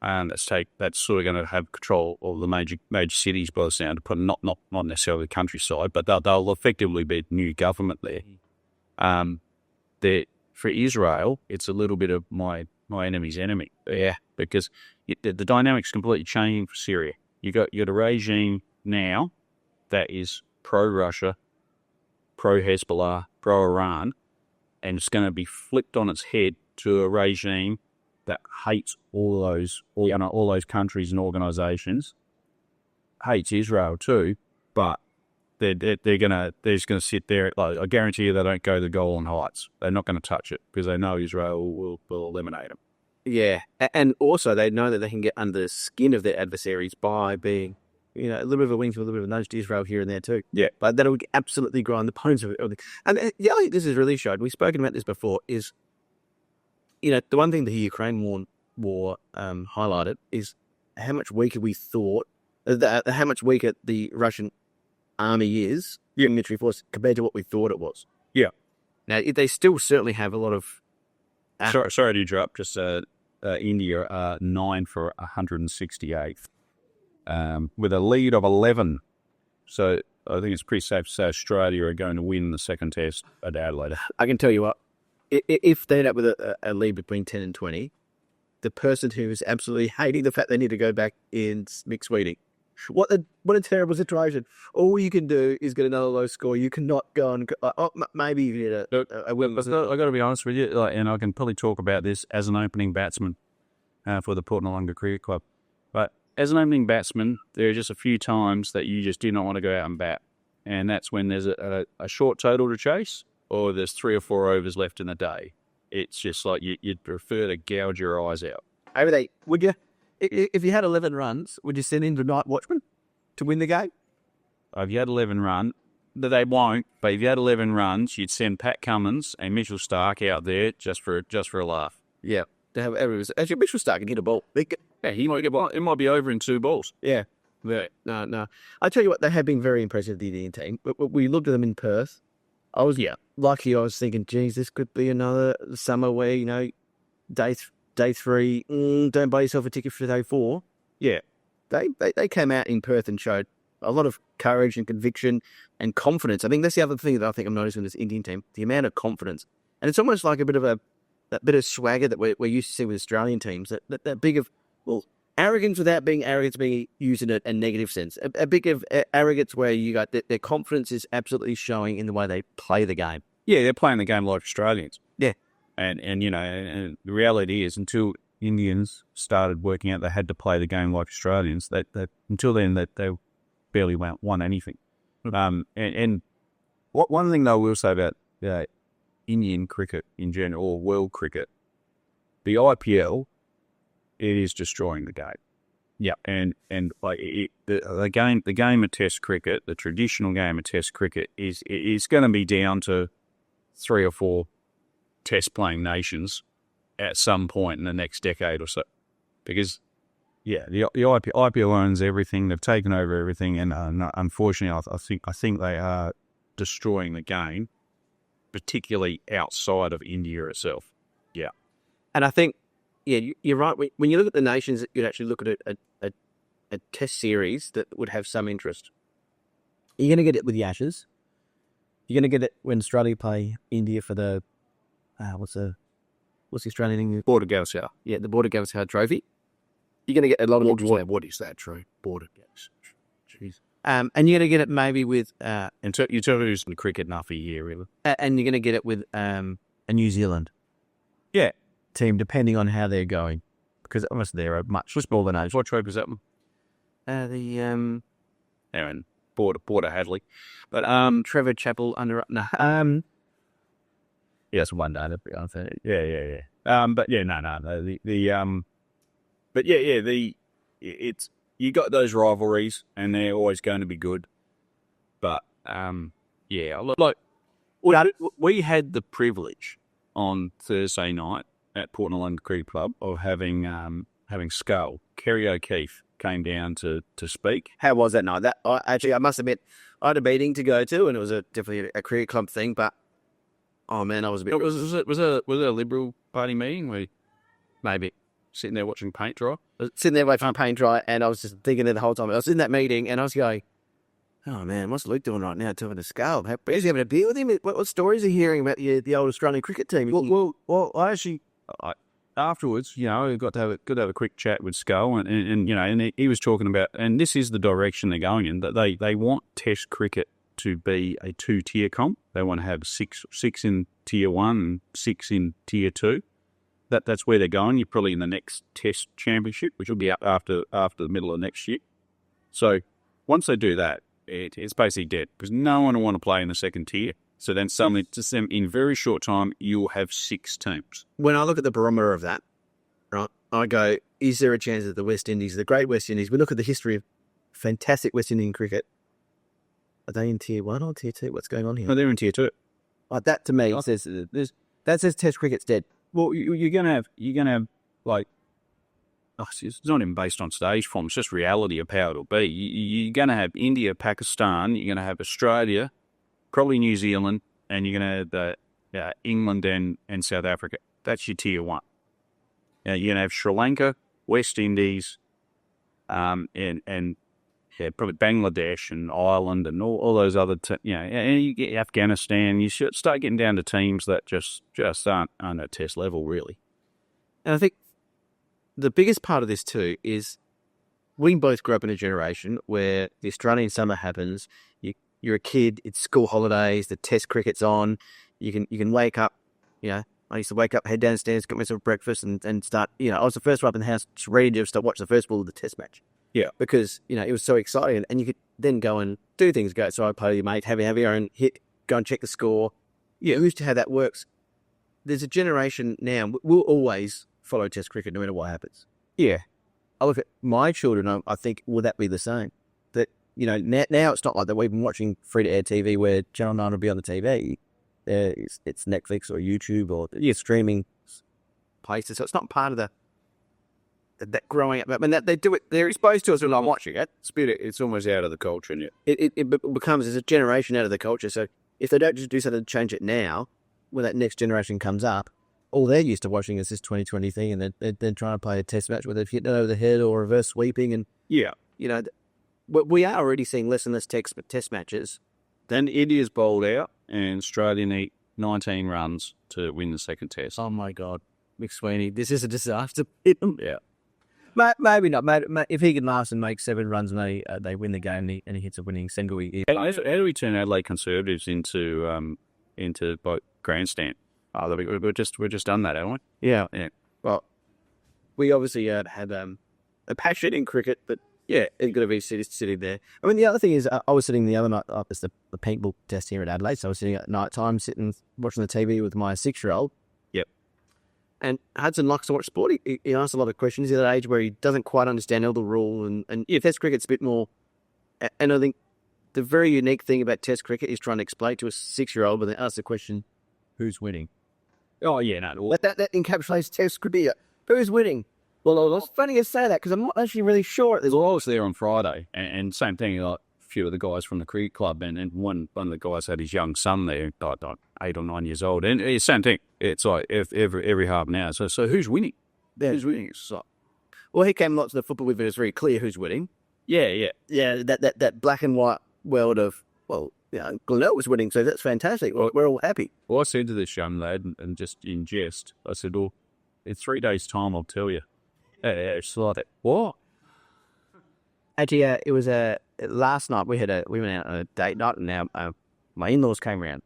and that's sort of going to have control of the major cities by the sound. But not necessarily the countryside, but they'll effectively be a new government there. For Israel, it's a little bit of my enemy's enemy. Yeah, because the dynamic's completely changing for Syria. You got a regime now that is pro-Russia, pro-Hezbollah, pro-Iran, and it's going to be flipped on its head to a regime that hates all those countries and organisations, hates Israel too, but they're just going to sit there. Like, I guarantee you, they don't go to the Golan Heights. They're not going to touch it because they know Israel will eliminate them. Yeah, and also they know that they can get under the skin of their adversaries by being, a little bit of a wing to a little bit of a nudge to Israel here and there too. Yeah. But that'll absolutely grind the bones of it. And the other thing this has really showed, we've spoken about this before, is, the one thing the Ukraine war highlighted is how much weaker we thought, how much weaker the Russian army is, military force, compared to what we thought it was. Yeah. Now, they still certainly have a lot of... Sorry to interrupt, just India are 9 for 168th. With a lead of 11. So I think it's pretty safe to say Australia are going to win the second test at Adelaide. I can tell you what, if they end up with a lead between 10 and 20, the person who is absolutely hating the fact they need to go back in Mick Sweeting. What a terrible situation. All you can do is get another low score. You cannot go and... maybe you get a win. I've got to be honest with you, and I can probably talk about this as an opening batsman for the Port Noarlunga Cricket Club. But as an opening batsman, there are just a few times that you just do not want to go out and bat. And that's when there's a short total to chase, or there's 3 or 4 overs left in the day. It's just like you'd prefer to gouge your eyes out. Would you? If you had 11 runs, would you send in the night watchman to win the game? If you had 11 runs, they won't, but if you had 11 runs, you'd send Pat Cummins and Mitchell Stark out there just for a laugh. Yeah. To have actually, Mitchell Stark can hit a ball. He might get ball. It might be over in 2 balls. Yeah. No. I tell you what, they have been very impressive, the Indian team. We looked at them in Perth. I was lucky. I was thinking, geez, this could be another summer where, day 3, don't buy yourself a ticket for day 4. Yeah. They came out in Perth and showed a lot of courage and conviction and confidence. I think that's the other thing that I think I'm noticing in this Indian team, the amount of confidence. And it's almost like that bit of swagger that we're used to see with Australian teams, that big of, arrogance without being arrogance being used in a negative sense. A big of arrogance where you got their confidence is absolutely showing in the way they play the game. Yeah, they're playing the game like Australians. Yeah. And the reality is, until Indians started working out they had to play the game like Australians, that until then they barely won anything. And one thing I will say about Indian cricket in general, or world cricket, the IPL, it is destroying the game. Yeah, and like the game of Test cricket, the traditional game of Test cricket is going to be down to 3 or 4 Test playing nations at some point in the next decade or so, because the IPL owns everything. They've taken over everything, and unfortunately, I think they are destroying the game, particularly outside of India itself. Yeah, and I think you're right. When you look at the nations, you'd actually look at a Test series that would have some interest. You're going to get it with the Ashes. You're going to get it when Australia play India for the what's the Australian English? Border Gavaskar. Yeah, the Border Gavaskar Trophy. You're going to get a lot of interest there. What is that, True? Border Gavaskar. Jeez. And you're going to get it maybe with, You tell me who's in cricket enough a year, really. and you're going to get it with a New Zealand Yeah. team, depending on how they're going, because obviously they're a much smaller nation. What trope is that one? The Aaron Porter Hadley. But Trevor Chappell under no, yeah, it's one day. That'd be unfair. Yeah. But yeah, no. But yeah. It's you got those rivalries, and they're always going to be good. But yeah, like we had the privilege on Thursday night at Port Norland Cricket Club of having Skull. Kerry O'Keefe came down to speak. How was that night? I must admit, I had a meeting to go to, and it was definitely a cricket club thing. But oh man, I was a bit. Was it a Liberal Party meeting? We maybe sitting there watching paint dry. I was sitting there waiting for paint dry, and I was just thinking it the whole time. I was in that meeting, and I was going, "Oh man, what's Luke doing right now? Talking to Skull? Is he having a beer with him? What stories are you hearing about the old Australian cricket team?" Well, I actually, afterwards, I got to have a quick chat with Skull, and he was talking about, and this is the direction they're going in, that they want Test cricket to be a 2-tier comp. They want to have six in Tier 1 and 6 in Tier 2. That's where they're going. You're probably in the next Test Championship, which will be up after the middle of next year. So once they do that, it's basically dead, because no one will want to play in the second tier. So then suddenly, just in very short time, you'll have 6 teams. When I look at the barometer of that, right, I go, is there a chance that the West Indies, the great West Indies, we look at the history of fantastic West Indian cricket, are they in Tier 1 or Tier 2? What's going on here? No, they're in Tier 2. Like that to me says Test cricket's dead. Well, you're gonna have like, it's not even based on stage form. It's just reality of how it'll be. You're gonna have India, Pakistan. You're gonna have Australia, probably New Zealand, and you're gonna have England and South Africa. That's your Tier 1. You're gonna have Sri Lanka, West Indies, and probably Bangladesh and Ireland and all those other, and you get Afghanistan. You should start getting down to teams that just aren't at Test level, really. And I think the biggest part of this too is we both grew up in a generation where the Australian summer happens. You're a kid. It's school holidays. The Test cricket's on. You can wake up. I used to wake up, head downstairs, get myself breakfast, and start. I was the first one up in the house, just ready to start watch the first ball of the Test match. Yeah, because it was so exciting, and you could then go and do things. So I play with your mate, have your own hit, go and check the score. Yeah, who's to how that works? There's a generation now. We'll always follow Test cricket no matter what happens. yeah. I look at my children. I think, will that be the same? That now it's not like that. We've been watching free-to-air TV where Channel 9 will be on the TV. It's Netflix or YouTube or streaming places. So it's not part of that growing up. I mean, that they do it. They're exposed to us when I'm watching it. It's almost out of the culture, and It becomes as a generation out of the culture. So if they don't just do something to change it now, when that next generation comes up, all they're used to watching is this 2020 thing, and they're trying to play a Test match where they've hit it over the head or reverse sweeping, and we are already seeing less and less Test matches. Then India's bowled out, and Australia need 19 runs to win the second Test. Oh my God, McSweeney, this is a disaster. Yeah. Maybe not. If he can last and make 7 runs and they win the game and he hits a winning single, How do we turn Adelaide Conservatives into like grandstand? Oh, we're just done that, haven't we? Yeah. Yeah. Well, we obviously had a passion in cricket, but yeah, it's got to be sitting there. I mean, the other thing is, I was sitting the other night up as the paintball test here at Adelaide, so I was sitting at night time, watching the TV with my 6-year-old. Yep. And Hudson likes to watch sport. He asks a lot of questions. He's at that age where he doesn't quite understand all the rule, and Test cricket's a bit more. And I think the very unique thing about Test cricket is trying to explain to a 6-year-old, but then ask the question, "Who's winning?" Oh yeah, no. But that encapsulates Test cricket. Who's winning? Well, it's funny you say that because I'm not actually really sure. Well, I was there on Friday, and same thing. Like a few of the guys from the cricket club, and one of the guys had his young son there, like 8 or 9 years old, and it's same thing. It's like every half an hour. So who's winning? Yeah. Who's winning? It's like, well, he came lots to the football with it. It's very clear who's winning. yeah. That black and white world of Glenelg was winning, so that's fantastic. We're all happy. Well, I said to this young lad, and just in jest, I said, "Well, in 3 days' time, I'll tell you." It's like, what? Actually, it was last night we went out on a date night, and my in-laws came round.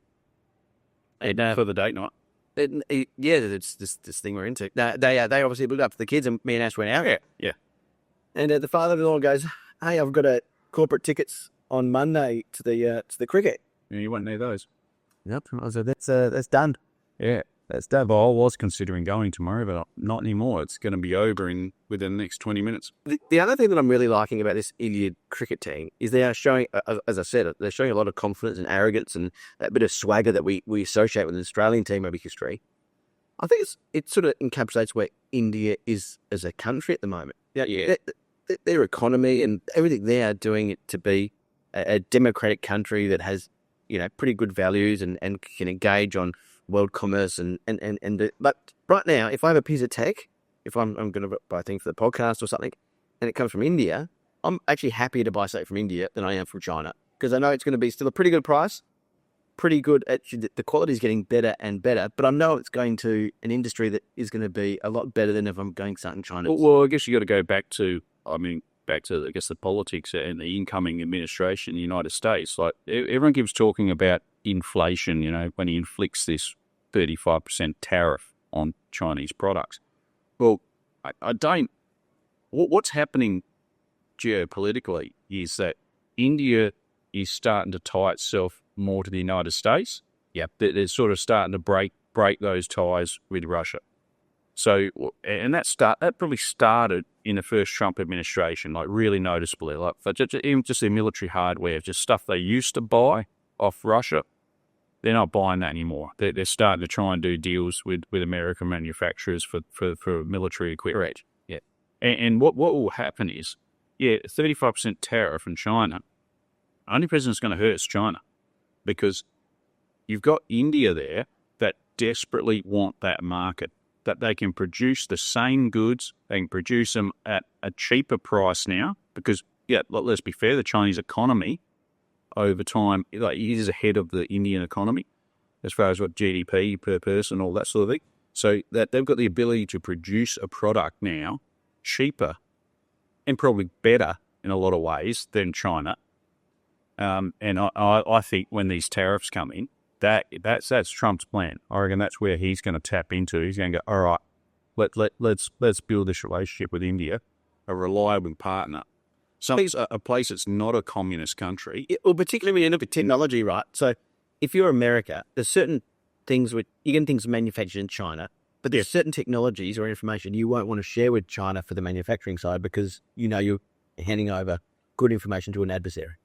And, For the date night. it's this thing we're into. They obviously looked up for the kids, and me and Ash went out. Yeah. And the father-in-law goes, "Hey, I've got corporate tickets on Monday to the cricket." Yeah, you won't need those. Yep. I said, that's done. Yeah, that's that. Well, I was considering going tomorrow, but not anymore. It's going to be over within the next 20 minutes. The other thing that I'm really liking about this Indian cricket team is they are showing, as I said, they're showing a lot of confidence and arrogance and that bit of swagger that we associate with an Australian team over history. I think it sort of encapsulates where India is as a country at the moment. Yeah. Their economy and everything they are doing it to be a democratic country that has, pretty good values and can engage on world commerce but right now, if I have a piece of tech, if I'm going to buy things for the podcast or something, and it comes from India, I'm actually happier to buy something from India than I am from China because I know it's going to be still a pretty good price, pretty good. Actually, the quality is getting better and better, but I know it's going to an industry that is going to be a lot better than if I'm going something China. Well, I guess you got to go back to the politics and the incoming administration in the United States. Like everyone keeps talking about inflation, when he inflicts this 35% tariff on Chinese products. Well, I don't. What's happening geopolitically is that India is starting to tie itself more to the United States. Yep. They're sort of starting to break those ties with Russia. So, and that probably started in the first Trump administration, like really noticeably, like even just their military hardware, just stuff they used to buy off Russia. They're not buying that anymore. They're starting to try and do deals with American manufacturers for military equipment. Correct. Yeah. And what will happen is, 35% tariff from China. Only person that's going to hurt is China, because you've got India there that desperately want that market, that they can produce the same goods, they can produce them at a cheaper price now, because, let's be fair, the Chinese economy over time, is ahead of the Indian economy as far as what GDP per person, all that sort of thing. So that they've got the ability to produce a product now cheaper and probably better in a lot of ways than China. And I think when these tariffs come in, that's Trump's plan. I reckon that's where he's going to tap into. He's going to go, all right, let's build this relationship with India, a reliable partner. Something's a place that's not a communist country. Well, particularly when you look at technology, right? So if you're America, there's certain things you get things manufactured in China, but there's certain technologies or information you won't want to share with China for the manufacturing side because you're handing over good information to an adversary.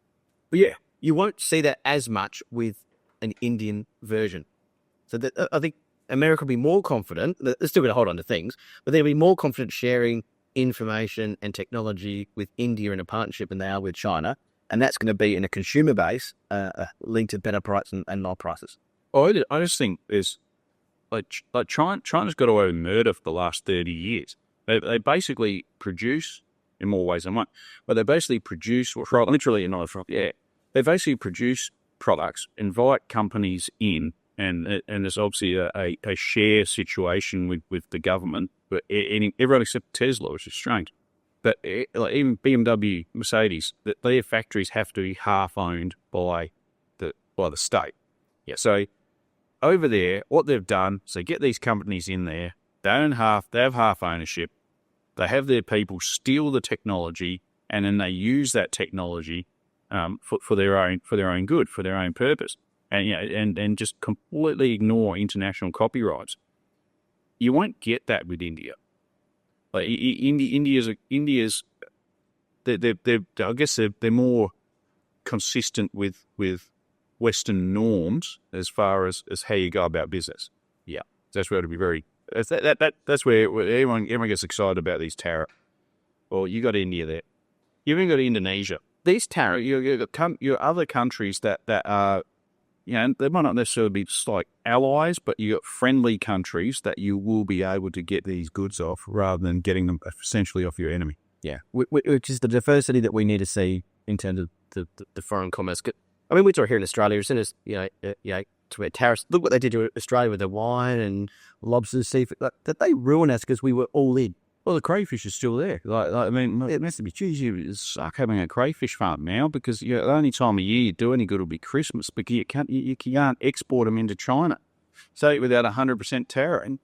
But you won't see that as much with an Indian version. So I think America will be more confident. They're still going to hold on to things, but they'll be more confident sharing information and technology with India in a partnership than they are with China. And that's going to be in a consumer base linked to better price and low prices. I just think there's China's got away with murder for the last 30 years. They basically produce, in more ways than one, but they basically produce, literally another from, they basically produce products, invite companies in, and there's obviously a share situation with the government, but everyone except Tesla, which is strange. But even BMW, Mercedes, their factories have to be half owned by the state. Yeah. So over there, what they've done is they get these companies in there. They have half ownership. They have their people steal the technology, and then they use that technology for their own good, for their own purpose, and just completely ignore international copyrights. You won't get that with India. Like India's, I guess they're more consistent with Western norms as far as how you go about business. Yeah, that's where to be very. That's where everyone gets excited about these tariffs. Well, you got India there. You even got Indonesia. These tariffs, your other countries that are, they might not necessarily be just like allies, but you got friendly countries that you will be able to get these goods off rather than getting them essentially off your enemy. Yeah, which is the diversity that we need to see in terms of the foreign commerce. I mean, we talk here in Australia, as soon as, to tariffs, look what they did to Australia with the wine and lobsters, seafood, that they ruin us because we were all in. Well, the crayfish is still there. I mean, it must be, geez, you suck having a crayfish farm now because the only time of year you do any good will be Christmas because you can't export them into China. So without 100% tariff.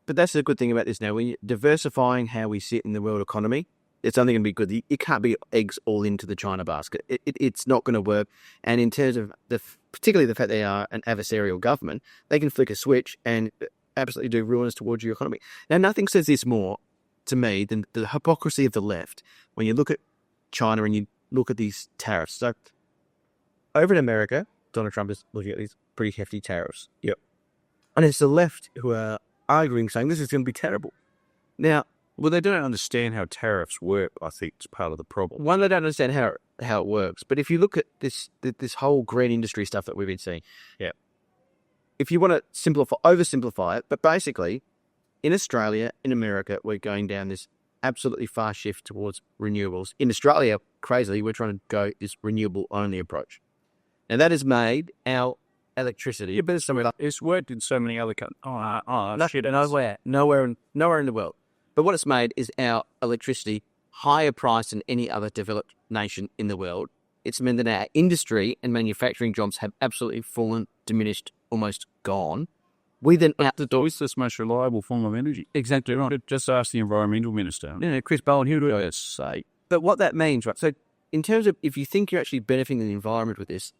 But that's the good thing about this now. When you're diversifying how we sit in the world economy, it's only going to be good. You can't be eggs all into the China basket. It's not going to work. And in terms of particularly the fact they are an adversarial government, they can flick a switch and absolutely do ruins towards your economy. Now, nothing says this more to me than the hypocrisy of the left when you look at China and you look at these tariffs. So over in America, Donald Trump is looking at these pretty hefty tariffs. Yep. And it's the left who are arguing, saying this is going to be terrible. Now, Well, they don't understand how tariffs work, I think, is part of the problem. one, they don't understand how it works. But if you look at this whole green industry stuff that we've been seeing, Yeah. if you want to oversimplify it, but basically, in Australia, in America, we're going down this absolutely fast shift towards renewables. In Australia, crazily, we're trying to go this renewable-only approach. Now, that has made our electricity. Yeah, but it's worked in so many other countries. Nowhere in the world. But what it's made is our electricity higher priced than any other developed nation in the world. It's meant that our industry and manufacturing jobs have absolutely fallen, diminished, almost gone. We then out the door. It's the most reliable form of energy. Exactly right. Just ask the environmental minister. Chris Bowen, he'll do it. Yes, say. But what that means, right? So, in terms of if you think you're actually benefiting the environment with this,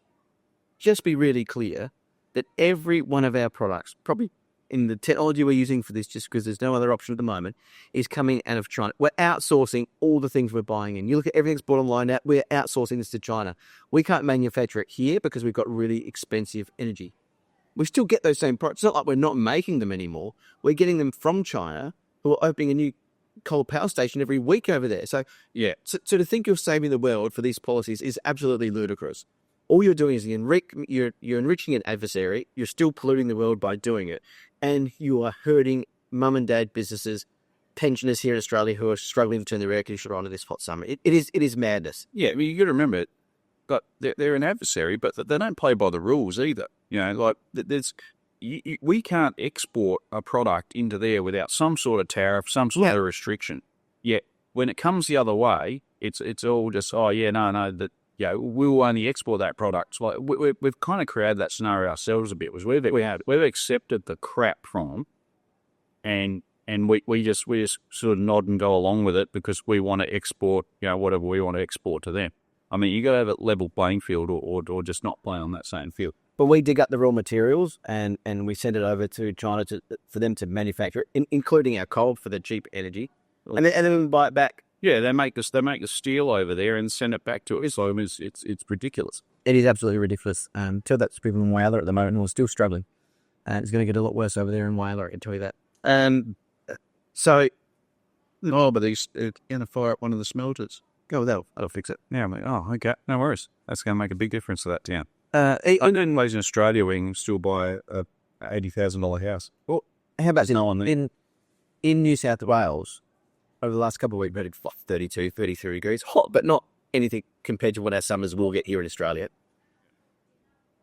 just be really clear that every one of our products, probably in the technology we're using for this, just because there's no other option at the moment, is coming out of China. We're outsourcing all the things we're buying in. You look at everything's bought online now, we're outsourcing this to China. We can't manufacture it here because we've got really expensive energy. We still get those same products. It's not like we're not making them anymore. We're getting them from China, who are opening a new coal power station every week over there. So, Yeah. so to think you're saving the world for these policies is absolutely ludicrous. All you're doing is you're enriching an adversary. You're still polluting the world by doing it. And you are hurting mum and dad businesses, pensioners here in Australia who are struggling to turn their air conditioner on in this hot summer. It is madness. Yeah, you got to remember, but they're an adversary, but they don't play by the rules either. We can't export a product into there without some sort of tariff, some sort of restriction. Yet when it comes the other way, it's all just we'll only export that product. So we've kind of created that scenario ourselves a bit. We've accepted the crap from them, and we just sort of nod and go along with it because we want to export, whatever we want to export to them. I mean, you got to have a level playing field or just not play on that same field. But we dig up the raw materials and we send it over to China for them to manufacture it, including our coal for the cheap energy, and then we buy it back. Yeah, they make the steel over there and send it back to us. So it's ridiculous. It is absolutely ridiculous. Tell that to people in Whyalla at the moment who are still struggling. It's going to get a lot worse over there in Whyalla, I can tell you that. But he's going to fire up one of the smelters. Oh, that'll fix it. Yeah, I'm like, okay, no worries. That's going to make a big difference to that town. I in Australia, we can still buy a $80,000 house. Well, how about in New South Wales, over the last couple of weeks, we've had 32, 33 degrees, hot, but not anything compared to what our summers will get here in Australia.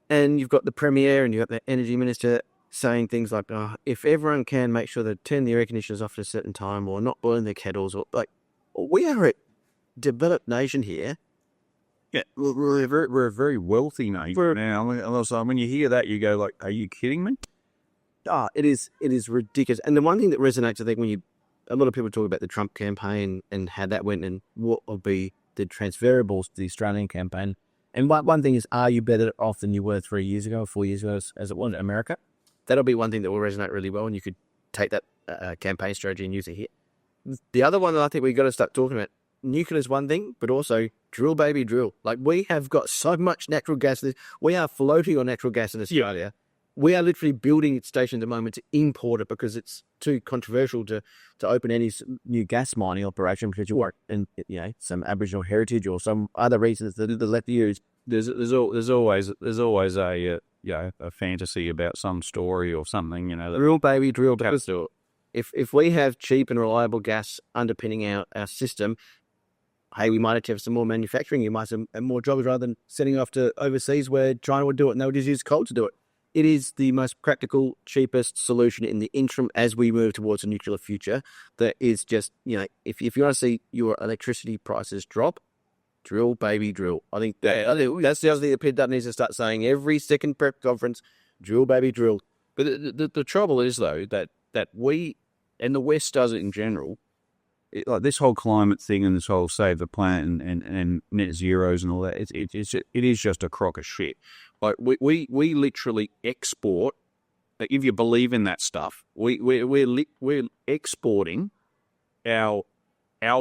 And you've got the Premier and you've got the Energy Minister saying things like, if everyone can make sure they turn the air conditioners off at a certain time or not boiling their kettles, or we are a developed nation here. Yeah, we're a very wealthy nation now. And also, when you hear that, you go like, "Are you kidding me?" It is ridiculous. And the one thing that resonates, I think, a lot of people talk about the Trump campaign and how that went and what will be the transferables to the Australian campaign. And one thing is, are you better off than you were 3 years ago or 4 years ago as it was in America? That'll be one thing that will resonate really well, and you could take that campaign strategy and use it here. The other one that I think we've got to start talking about, nuclear is one thing, but also drill, baby, drill. Like, we have got so much natural gas. We are floating on natural gas in Australia. Yeah. We are literally building a station at the moment to import it because it's too controversial to open any new gas mining operation because you work in some Aboriginal heritage or some other reasons that the left use. There's always a fantasy about some story or something, that Drill, baby, drill. Because if we have cheap and reliable gas underpinning our system, hey, we might have some more manufacturing. You might have more jobs rather than sending off to overseas where China would do it and they would just use coal to do it. it is the most practical, cheapest solution in the interim as we move towards a nuclear future. That is just, if you want to see your electricity prices drop, drill, baby, drill. I think that's the other thing that Peter Dutton needs to start saying every second prep conference, drill, baby, drill. But the trouble is, though, that we, and the West does it in general, like this whole climate thing and this whole save the planet and net zeros and all that, it is just a crock of shit. Like we literally export. If you believe in that stuff, we're exporting our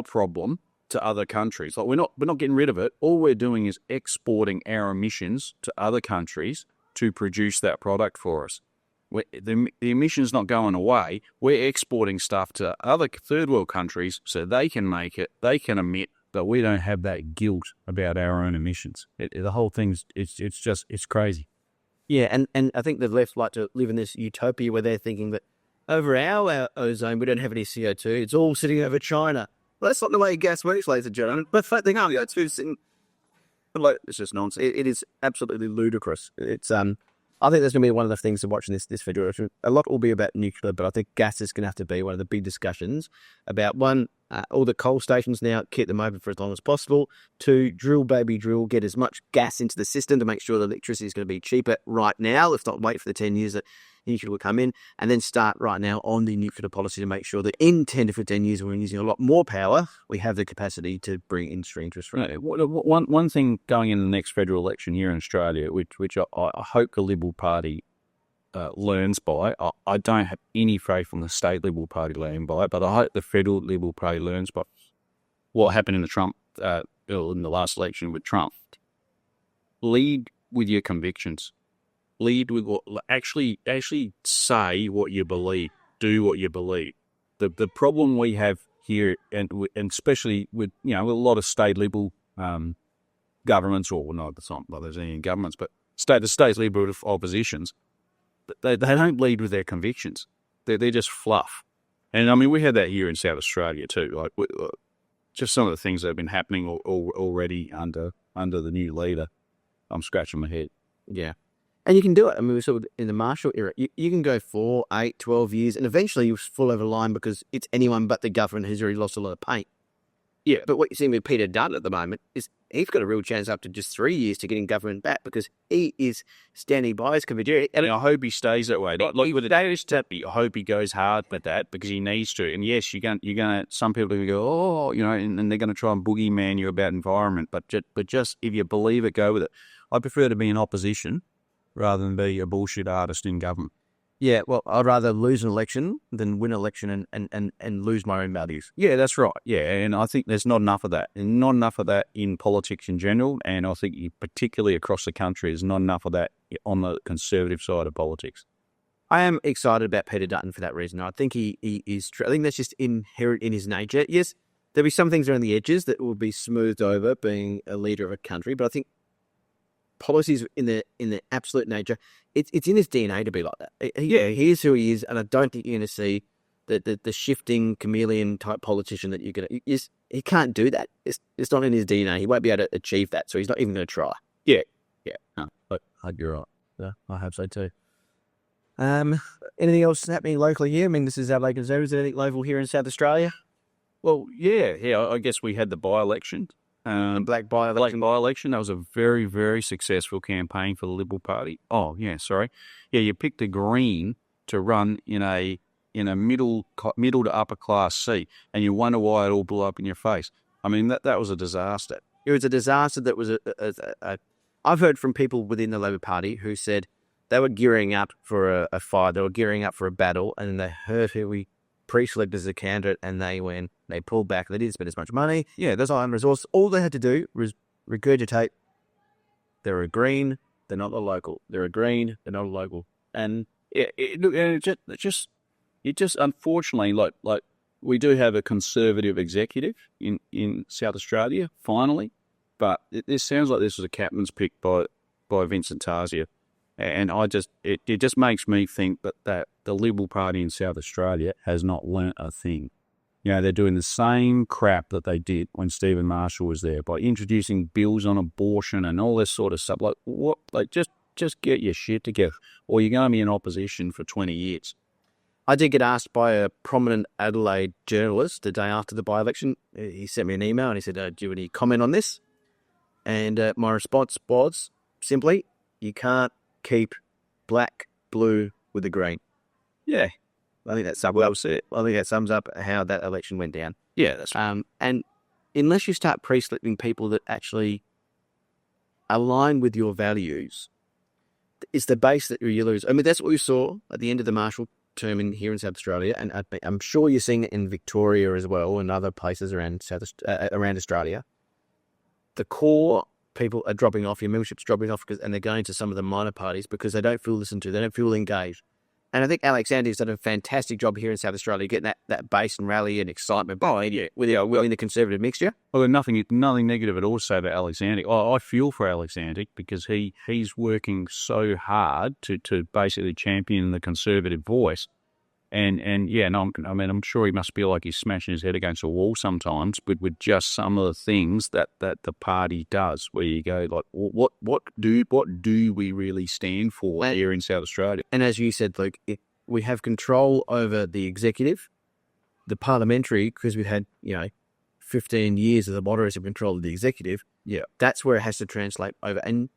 problem to other countries. Like we're not getting rid of it. All we're doing is exporting our emissions to other countries to produce that product for us. The emissions not going away. We're exporting stuff to other third world countries so they can make it, they can emit, but we don't have that guilt about our own emissions. The whole thing's it's crazy. Yeah, and I think the left like to live in this utopia where they're thinking that over our ozone we don't have any CO2. It's all sitting over China. Well, that's not the way gas works, ladies and gentlemen. But they can't. It's just nonsense. It is absolutely ludicrous. It's I think that's going to be one of the things of watching this federal election. A lot will be about nuclear, but I think gas is going to have to be one of the big discussions about, one, all the coal stations now, keep them open for as long as possible. 2, drill, baby, drill, get as much gas into the system to make sure the electricity is going to be cheaper right now. Let's not wait for the 10 years that nuclear will come in, and then start right now on the nuclear policy to make sure that in 10 to 15 years, when we're using a lot more power, we have the capacity to bring industry interest rate. One thing going in the next federal election here in Australia, which I hope the Liberal Party learns by. I don't have any faith in the state Liberal Party learning by it, but I hope the federal Liberal Party learns by what happened in the Trump in the last election with Trump. Lead with your convictions. Lead with what actually say what you believe. Do what you believe. The problem we have here, and especially with a lot of state Liberal governments, or no, it's not like there's any governments, but the state Liberal oppositions, they don't lead with their convictions. They're just fluff. And I mean, we had that here in South Australia too. Like just some of the things that have been happening already under the new leader. I'm scratching my head. Yeah. And you can do it. I mean, we saw in the Marshall era, you can go 4, 8, 12 years, and eventually you fall over the line because it's anyone but the government who's already lost a lot of paint. Yeah, but what you're seeing with Peter Dutton at the moment is he's got a real chance up to just 3 years to getting government back because he is standing by his conviction. And I hope he stays that way. I hope he goes hard with that because he needs to. And yes, you're gonna. Some people are gonna go, and they're gonna try and boogeyman you about environment. But just if you believe it, go with it. I prefer to be in opposition rather than be a bullshit artist in government. Yeah, well, I'd rather lose an election than win an election and lose my own values. Yeah, that's right. Yeah, and I think there's not enough of that. And not enough of that in politics in general, and I think particularly across the country, there's not enough of that on the conservative side of politics. I am excited about Peter Dutton for that reason. I think he is I think that's just inherent in his nature. Yes, there'll be some things around the edges that will be smoothed over being a leader of a country, but I think policies in the absolute nature, it's in his DNA to be like that. He is who he is, and I don't think you're going to see the shifting chameleon type politician that you're going to. He can't do that. It's not in his DNA. He won't be able to achieve that, so he's not even going to try. Yeah. No, but I hope you're right. Yeah, I hope so too. Anything else happening locally here? I mean, this is Adelaide Conservatives. Anything local here in South Australia? Well, yeah. I guess we had the by-election. Black by-election. That was a very, very successful campaign for the Liberal Party. Oh, yeah, sorry. Yeah, you picked a Green to run in a middle to upper class seat, and you wonder why it all blew up in your face. I mean, that was a disaster. It was a disaster that was I've heard from people within the Labor Party who said they were gearing up for a fight, they were gearing up for a battle, and they heard who we pre-selected as a candidate, and they pulled back. They didn't spend as much money. Yeah, there's time and resource. All they had to do was regurgitate. They're a Green. They're not a local. They're a Green. They're not a local. And it just unfortunately, like we do have a Conservative executive in South Australia finally, but this sounds like this was a captain's pick by Vincent Tarzia. And it just makes me think that the Liberal Party in South Australia has not learnt a thing. They're doing the same crap that they did when Stephen Marshall was there by introducing bills on abortion and all this sort of stuff. Like what? Like just just get your shit together, or you're going to be in opposition for 20 years. I did get asked by a prominent Adelaide journalist the day after the by-election. He sent me an email and he said, do you have any comment on this? And my response was simply, you can't keep black, blue with the green. Yeah, I think that sums up how that election went down. yeah, that's And unless you start pre-selecting people that actually align with your values, it's the base that you lose. I mean, that's what we saw at the end of the Marshall term here in South Australia, and I'm sure you're seeing it in Victoria as well and other places around around Australia. The core people are dropping off, your membership's dropping off, and they're going to some of the minor parties because they don't feel listened to, they don't feel engaged. And I think Alex Andy's done a fantastic job here in South Australia getting that base and rally and excitement behind you in the Conservative mixture. Well, there's nothing negative at all to say about Alexander. I feel for Alexander because he's working so hard to basically champion the Conservative voice. And yeah, no, I mean, I'm sure he must feel like he's smashing his head against a wall sometimes with just some of the things that the party does, where you go like, what do we really stand for here in South Australia? And as you said, Luke, we have control over the executive, the parliamentary, because we've had 15 years of the moderates have control of the executive. Yeah, that's where it has to translate over. And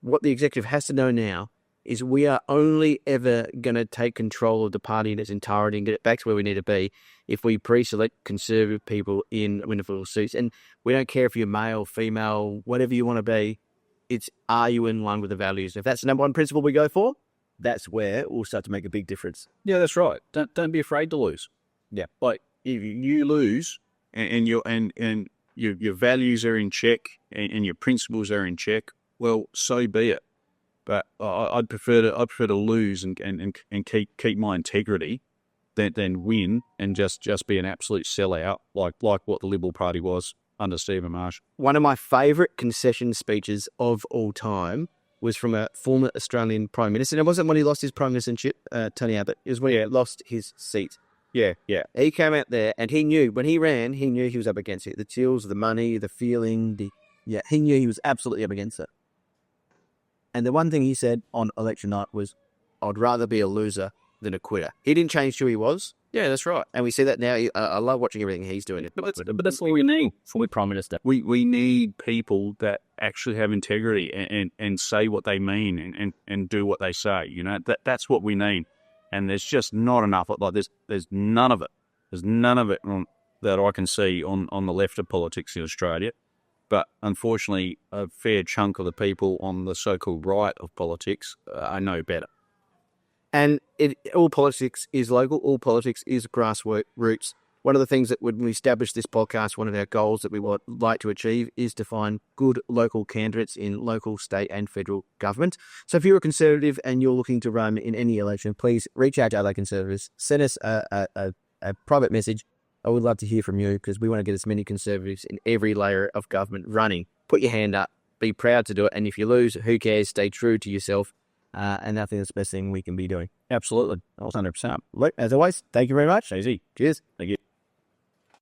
what the executive has to know now is we are only ever going to take control of the party in its entirety and get it back to where we need to be if we pre-select Conservative people in wonderful seats. And we don't care if you're male, female, whatever you want to be. It's, are you in line with the values? If that's the number one principle we go for, that's where we'll start to make a big difference. yeah, that's right. Don't be afraid to lose. Yeah, like if you lose and your values are in check and your principles are in check, well, so be it. But I'd prefer to lose and keep my integrity than win and just be an absolute sellout like what the Liberal Party was under Stephen Marshall. One of my favourite concession speeches of all time was from a former Australian Prime Minister. And it wasn't when he lost his Prime Ministership, Tony Abbott. It was when he lost his seat. Yeah. He came out there and he knew, when he ran, he knew he was up against it. The chills, the money, the feeling, he knew he was absolutely up against it. And the one thing he said on election night was, I'd rather be a loser than a quitter. He didn't change who he was. Yeah, that's right. And we see that now. I love watching everything he's doing. But that's what we need for the Prime Minister. We need people that actually have integrity and say what they mean and do what they say. That's what we need. And there's just not enough. Like there's none of it. There's none of it that I can see on the left of politics in Australia. But unfortunately, a fair chunk of the people on the so-called right of politics are no better. And all politics is local. All politics is grassroots. One of the things that when we established this podcast, one of our goals that we would like to achieve is to find good local candidates in local, state and federal government. So if you're a Conservative and you're looking to run in any election, please reach out to other Conservatives. Send us a private message. I would love to hear from you because we want to get as many Conservatives in every layer of government running. Put your hand up. Be proud to do it. And if you lose, who cares? Stay true to yourself. And I think that's the best thing we can be doing. Absolutely. 100%. As always, thank you very much. Easy. Cheers. Thank you.